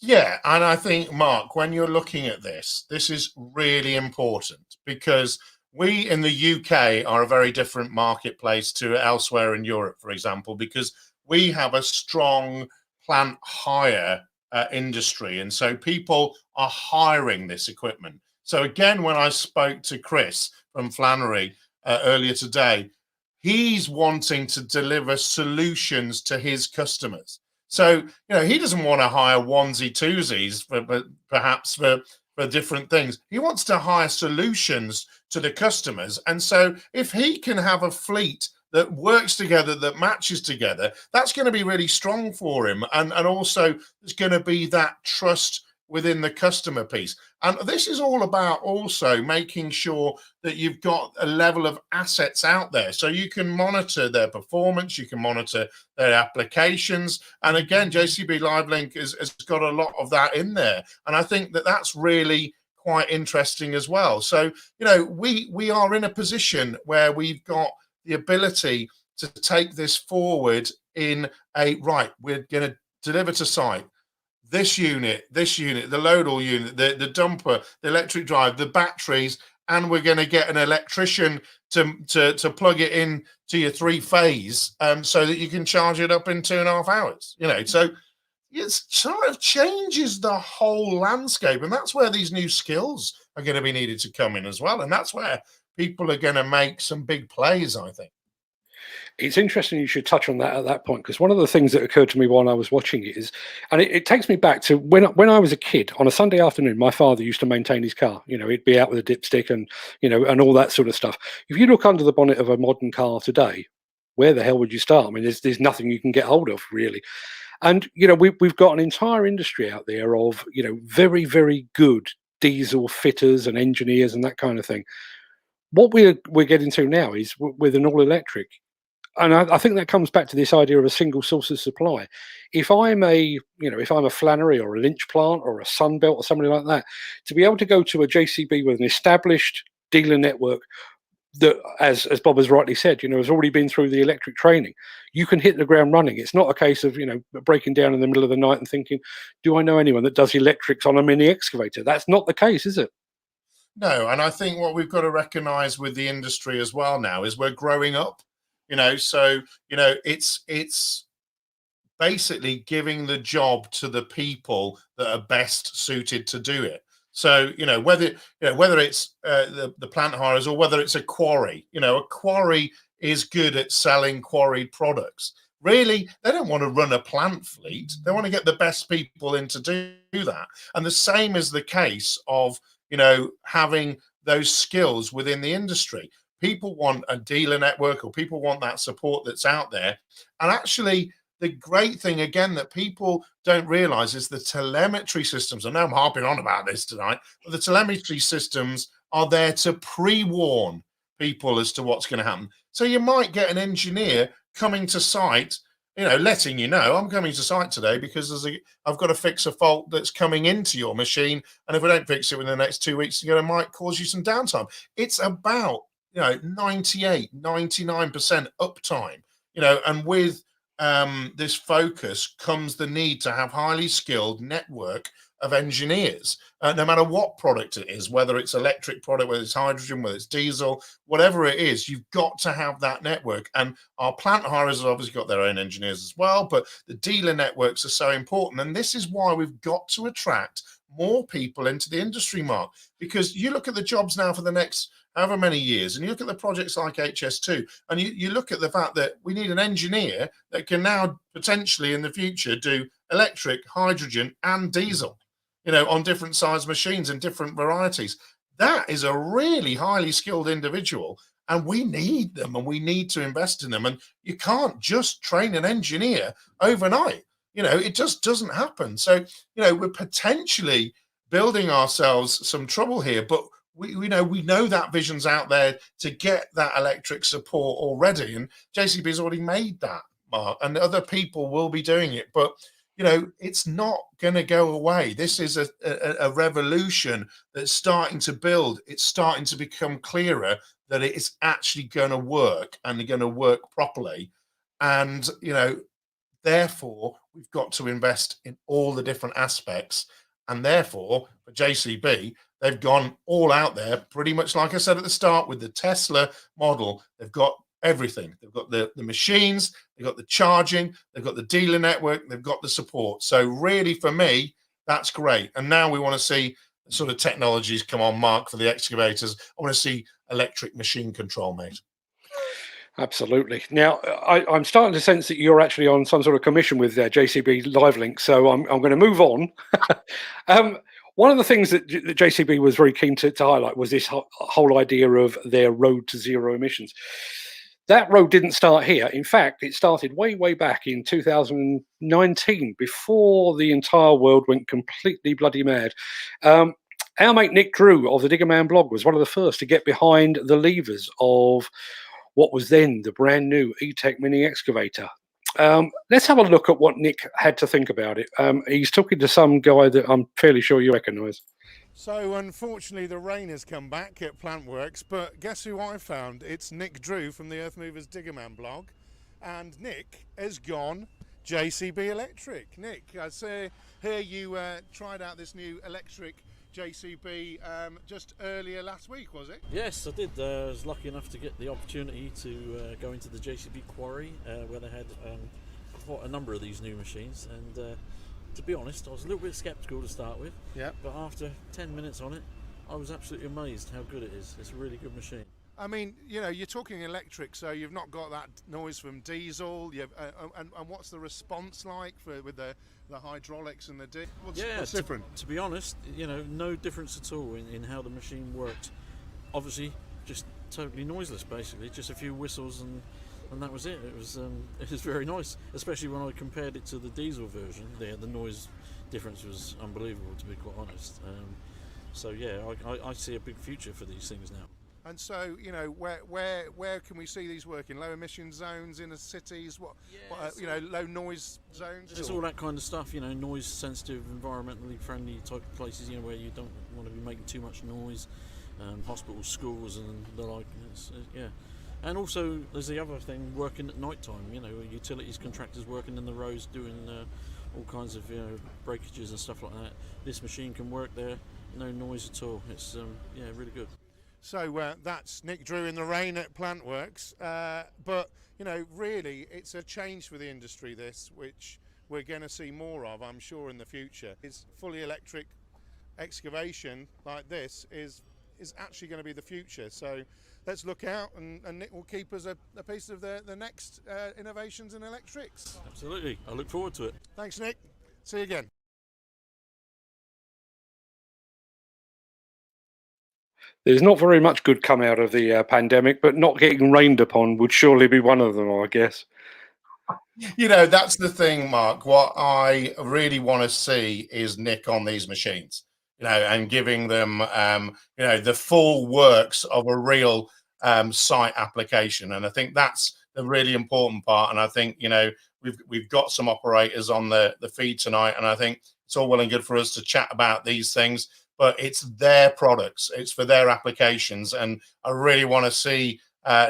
Yeah, and I think, Mark, when you're looking at this is really important, because we in the UK are a very different marketplace to elsewhere in Europe, for example, because we have a strong plant hire industry. And so people are hiring this equipment. So again, when I spoke to Chris from Flannery earlier today, he's wanting to deliver solutions to his customers. So, he doesn't want to hire onesie twosies, but perhaps for different things. He wants to hire solutions to the customers. And so if he can have a fleet that works together, that matches together, that's going to be really strong for him. And also there's going to be that trust within the customer piece. And this is all about also making sure that you've got a level of assets out there so you can monitor their performance, you can monitor their applications. And again, JCB LiveLink has got a lot of that in there. And I think that that's really quite interesting as well. So, we are in a position where we've got the ability to take this forward in we're going to deliver to site this unit, the load all unit, the dumper, the electric drive, the batteries, and we're going to get an electrician to plug it in to your 3-phase so that you can charge it up in 2.5 hours. So it sort of changes the whole landscape, and that's where these new skills are going to be needed to come in as well, and that's where people are going to make some big plays, I think. It's interesting you should touch on that at that point, because one of the things that occurred to me while I was watching it is, and it takes me back to when I was a kid. On a Sunday afternoon, my father used to maintain his car. He'd be out with a dipstick and and all that sort of stuff. If you look under the bonnet of a modern car today, where the hell would you start? I mean, there's nothing you can get hold of really. And we've got an entire industry out there of very, very good diesel fitters and engineers and that kind of thing. What we're getting to now is with an all electric. And I think that comes back to this idea of a single source of supply. If I'm a Flannery or a Lynch plant or a Sunbelt or somebody like that, to be able to go to a JCB with an established dealer network that, as Bob has rightly said, has already been through the electric training, you can hit the ground running. It's not a case of breaking down in the middle of the night and thinking, do I know anyone that does electrics on a mini excavator? That's not the case, is it? No, and I think what we've got to recognize with the industry as well now is we're growing up. So it's basically giving the job to the people that are best suited to do it. So whether it's the plant hires or whether it's a quarry, a quarry is good at selling quarried products. Really, they don't want to run a plant fleet. They want to get the best people in to do that. And the same is the case of having those skills within the industry. People want a dealer network, or people want that support that's out there. And actually, the great thing, again, that people don't realize is the telemetry systems. I know I'm harping on about this tonight, but the telemetry systems are there to pre-warn people as to what's going to happen. So you might get an engineer coming to site letting you know I'm coming to site today because I've got to fix a fault that's coming into your machine, and if we don't fix it within the next 2 weeks, it might cause you some downtime. It's about 98, 99% uptime. And with this focus comes the need to have highly skilled network of engineers, no matter what product it is, whether it's electric product, whether it's hydrogen, whether it's diesel, whatever it is, you've got to have that network. And our plant hirers have obviously got their own engineers as well, but the dealer networks are so important. And this is why we've got to attract more people into the industry, Mark, because you look at the jobs now for the next however many years, and you look at the projects like HS2, and you look at the fact that we need an engineer that can now potentially in the future do electric, hydrogen, and diesel, on different size machines and different varieties. That is a really highly skilled individual, and we need them, and we need to invest in them. And you can't just train an engineer overnight. It just doesn't happen. So, we're potentially building ourselves some trouble here, but we know that vision's out there to get that electric support already, and JCB has already made that, Mark, and other people will be doing it. But it's not going to go away. This is a revolution that's starting to build. It's starting to become clearer that it is actually going to work, and they're going to work properly. And therefore, we've got to invest in all the different aspects. And therefore, for JCB, they've gone all out there, pretty much like I said at the start with the Tesla model. They've got everything. They've got the machines, they've got the charging, they've got the dealer network, they've got the support. So really, for me, that's great. And now we want to see sort of technologies come on, Mark, for the excavators. I want to see electric machine control, mate. Absolutely. Now, I'm starting to sense that you're actually on some sort of commission with JCB LiveLink, so I'm going to move on. One of the things that JCB was very keen to highlight was this whole idea of their road to zero emissions. That road didn't start here. In fact, it started way, way back in 2019, before the entire world went completely bloody mad. Our mate Nick Drew of the Digger Man blog was one of the first to get behind the levers of what was then the brand new E-Tech mini excavator. Let's have a look at what Nick had to think about it. He's talking to some guy that I'm fairly sure you recognise. So unfortunately the rain has come back at Plantworks, but guess who I found? It's Nick Drew from the Earth Movers Diggerman blog, and Nick has gone JCB Electric. Nick, I say here you tried out this new electric JCB just earlier last week, was it? Yes, I did. I was lucky enough to get the opportunity to go into the JCB quarry where they had quite a number of these new machines, and to be honest, I was a little bit sceptical to start with. Yeah. But after 10 minutes on it, I was absolutely amazed how good it is. It's a really good machine. I mean, you're talking electric, so you've not got that noise from diesel. And what's the response like with the hydraulics and the what's different? To be honest, no difference at all in how the machine worked. Obviously, just totally noiseless, basically. Just a few whistles and that was it. It was very nice, especially when I compared it to the diesel version. The noise difference was unbelievable, to be quite honest. So yeah, I see a big future for these things now. And so, where can we see these working? Low emission zones, inner cities, low noise zones? It's all that kind of stuff, noise sensitive, environmentally friendly type of places, where you don't want to be making too much noise, hospitals, schools and the like. Yeah. And also there's the other thing, working at night time, utilities contractors working in the roads doing all kinds of breakages and stuff like that. This machine can work there, no noise at all. It's really good. So that's Nick Drew in the rain at Plantworks, but really it's a change for the industry, this, which we're going to see more of, I'm sure, in the future. It's fully electric excavation like this is actually going to be the future. So let's look out, and Nick will keep us a piece of the next innovations in electrics. Absolutely, I look forward to it. Thanks, Nick. See you again. There's not very much good come out of the pandemic, but not getting rained upon would surely be one of them, I guess. That's the thing, Mark. What I really want to see is Nick on these machines, and giving them, the full works of a real site application. And I think that's the really important part. And I think, you know, we've got some operators on the feed tonight, and I think it's all well and good for us to chat about these things, but it's their products, it's for their applications, and I really want to see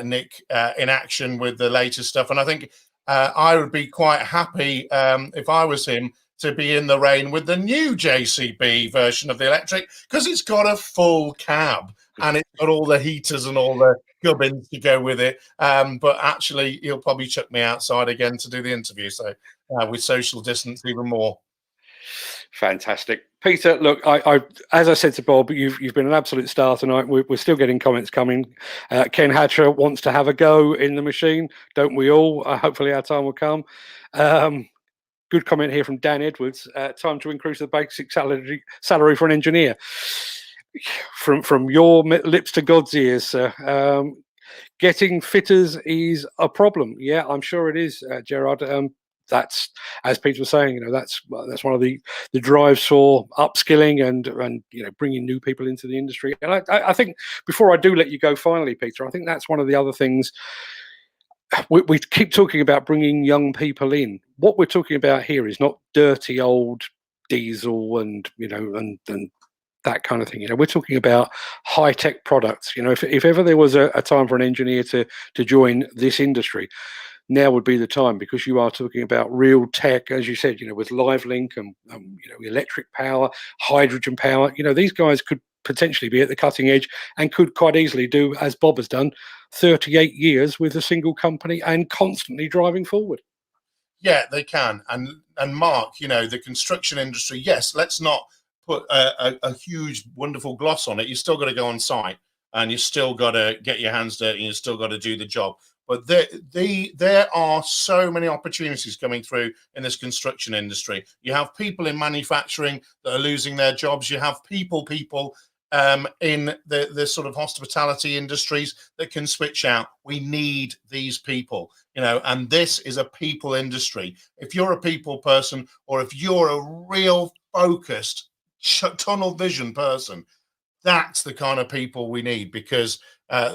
Nick in action with the latest stuff. And I think I would be quite happy if I was him to be in the rain with the new JCB version of the electric, because it's got a full cab and it's got all the heaters and all the gubbins to go with it. But actually, he'll probably chuck me outside again to do the interview. So with social distance even more. Fantastic, Peter. Look, I as I said to Bob, you've been an absolute star tonight. We're still getting comments coming. Ken Hatcher wants to have a go in the machine, don't we all? Hopefully, our time will come. Good comment here from Dan Edwards. Time to increase the basic salary for an engineer. From your lips to God's ears, sir. Getting fitters is a problem. Yeah, I'm sure it is, Gerard. That's, as Peter was saying, you know, that's one of the drives for upskilling and you know, bringing new people into the industry. And I think, before I do let you go, finally, Peter, I think that's one of the other things. We keep talking about bringing young people in. What we're talking about here is not dirty old diesel and, you know, and that kind of thing. You know, we're talking about high-tech products. You know, if ever there was a time for an engineer to join this industry, now would be the time, because you are talking about real tech, as you said, you know, with LiveLink and you know, electric power, hydrogen power. You know, these guys could potentially be at the cutting edge and could quite easily do, as Bob has done, 38 years with a single company and constantly driving forward. Yeah, they can. And Mark, you know, the construction industry, yes, let's not put a huge, wonderful gloss on it. You still got to go on site, and you still got to get your hands dirty, and you still got to do the job. But there are so many opportunities coming through in this construction industry. You have people in manufacturing that are losing their jobs. You have people in the sort of hospitality industries that can switch out. We need these people, you know, and this is a people industry. If you're a people person, or if you're a real focused tunnel vision person, that's the kind of people we need, because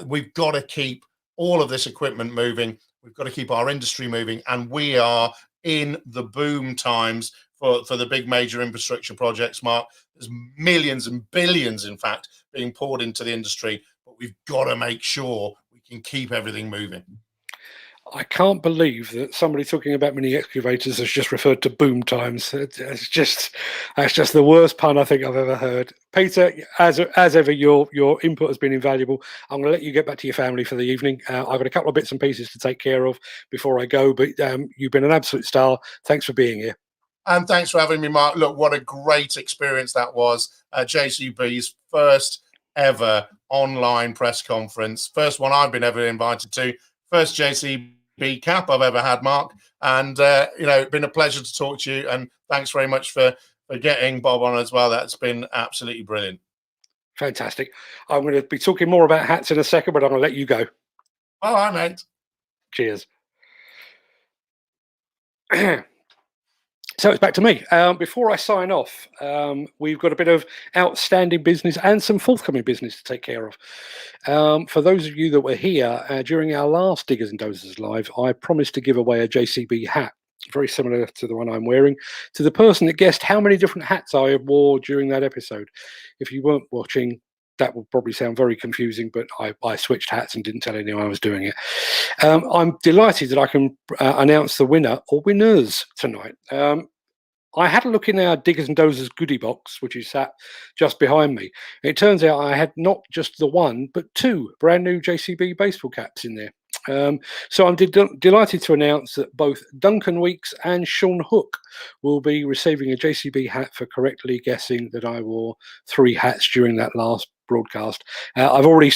we've got to keep all of this equipment moving. We've got to keep our industry moving, and we are in the boom times for the big major infrastructure projects, Mark. There's millions and billions, in fact, being poured into the industry, but we've got to make sure we can keep everything moving. I can't believe that somebody talking about mini excavators has just referred to boom times. That's just the worst pun I think I've ever heard. Peter, as ever, your input has been invaluable. I'm going to let you get back to your family for the evening. I've got a couple of bits and pieces to take care of before I go, but you've been an absolute star. Thanks for being here. And thanks for having me, Mark. Look, what a great experience that was. JCB's first ever online press conference. First one I've been ever invited to. First JCB cap I've ever had, Mark. And, you know, it's been a pleasure to talk to you. And thanks very much for getting Bob on as well. That's been absolutely brilliant. Fantastic. I'm going to be talking more about hats in a second, but I'm going to let you go. All right, mate. Cheers. So it's back to me. Before I sign off, we've got a bit of outstanding business and some forthcoming business to take care of. For those of you that were here during our last Diggers and Dozers Live, I promised to give away a JCB hat, very similar to the one I'm wearing, to the person that guessed how many different hats I wore during that episode. If you weren't watching, that will probably sound very confusing, but I switched hats and didn't tell anyone I was doing it. I'm delighted that I can announce the winner or winners tonight. I had a look in our Diggers and Dozers goodie box, which is sat just behind me. It turns out I had not just the one, but two brand new JCB baseball caps in there. So I'm delighted to announce that both Duncan Weeks and Sean Hook will be receiving a JCB hat for correctly guessing that I wore 3 hats during that last broadcast. I've already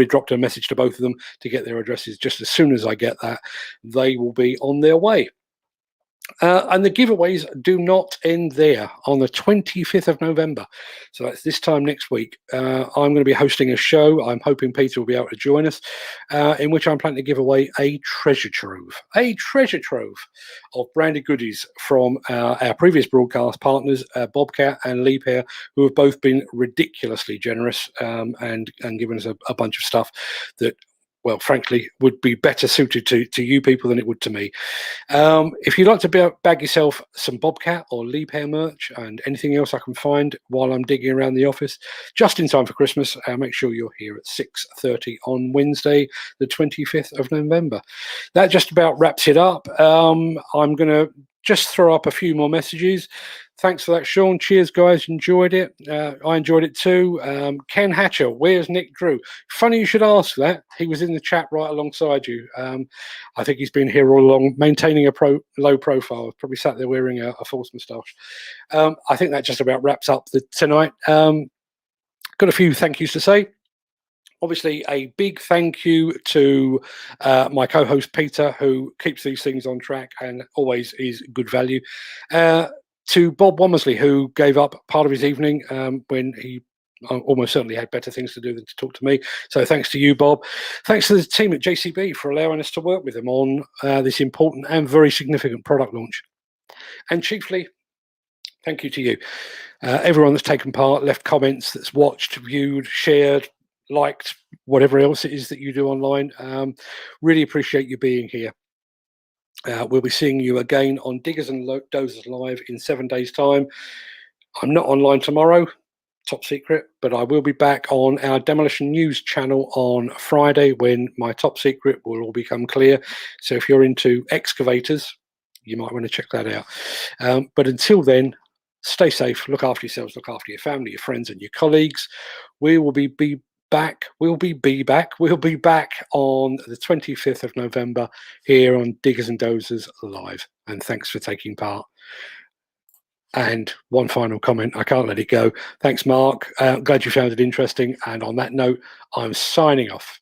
dropped a message to both of them to get their addresses. Just as soon as I get that, they will be on their way. And the giveaways do not end there. On the 25th of November, so that's this time next week, I'm going to be hosting a show. I'm hoping Peter will be able to join us, in which I'm planning to give away a treasure trove of branded goodies from our previous broadcast partners, Bobcat and Lee Pear, who have both been ridiculously generous and given us a bunch of stuff that well, frankly, would be better suited to you people than it would to me. If you'd like to bag yourself some Bobcat or Liebherr merch and anything else I can find while I'm digging around the office, just in time for Christmas, make sure you're here at 6:30 on Wednesday, the 25th of November. That just about wraps it up. I'm going to just throw up a few more messages. Thanks for that, Sean. Cheers, guys. Enjoyed it. I enjoyed it too. Ken Hatcher, where's Nick Drew? Funny you should ask that. He was in the chat right alongside you. I think he's been here all along, maintaining a low profile. Probably sat there wearing a false moustache. I think that just about wraps up tonight. Got a few thank yous to say. Obviously, a big thank you to my co-host Peter, who keeps these things on track and always is good value. To Bob Womersley, who gave up part of his evening when he almost certainly had better things to do than to talk to me. So thanks to you, Bob. Thanks to the team at JCB for allowing us to work with them on this important and very significant product launch. And chiefly, thank you to you. Everyone that's taken part, left comments, that's watched, viewed, shared, liked, whatever else it is that you do online. Really appreciate you being here. We'll be seeing you again on Diggers and Dozers Live in 7 days' time. I'm not online tomorrow, top secret, but I will be back on our Demolition News channel on Friday when my top secret will all become clear. So if you're into excavators, you might want to check that out. But until then, stay safe, look after yourselves, look after your family, your friends, and your colleagues. We will be back. We'll be back on the 25th of November here on Diggers and Dozers Live. And thanks for taking part. And one final comment, I can't let it go. Thanks, Mark. Glad you found it interesting. And on that note, I'm signing off.